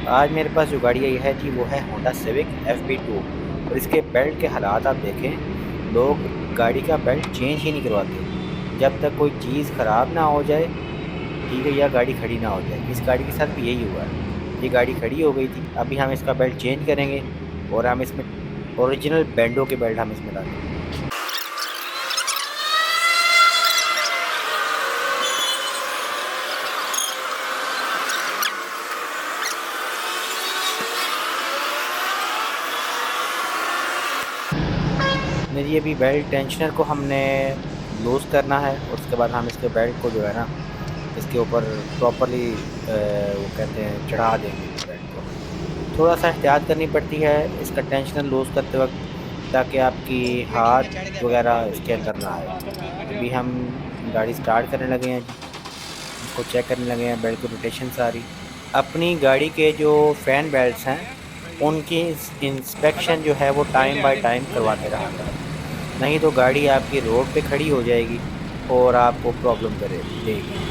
आज मेरे पास जो गाड़ी आई है जी वो है होंडा सिविक FB2 और इसके बेल्ट के हालात आप देखें। लोग गाड़ी का बेल्ट चेंज ही नहीं करवाते जब तक कोई चीज़ ख़राब ना हो जाए, ठीक है, या गाड़ी खड़ी ना हो जाए। इस गाड़ी के साथ भी यही हुआ है। ये गाड़ी खड़ी हो गई थी, अभी हम इसका बेल्ट चेंज करेंगे और हम इसमें ओरिजिनल बैंडो के बेल्ट हम इसमें डालेंगे। मेरी अभी बेल्ट टेंशनर को हमने लूज़ करना है और उसके बाद हम इसके बेल्ट को जो है ना इसके ऊपर प्रॉपरली वो कहते हैं चढ़ा देंगे बेल्ट को। थोड़ा सा एहतियात करनी पड़ती है इसका टेंशनर लूज़ करते वक्त, ताकि आपकी हाथ वगैरह इसके अंदर ना आए। अभी हम गाड़ी स्टार्ट करने लगे हैं जी, इसको चेक करने लगे हैं बेल्ट की रोटेशन सारी। अपनी गाड़ी के जो फ़ैन बेल्ट्स हैं उनकी इंस्पेक्शन जो है वो टाइम बाय टाइम करवाते रहा करें, नहीं तो गाड़ी आपकी रोड पे खड़ी हो जाएगी और आपको प्रॉब्लम करे देगी।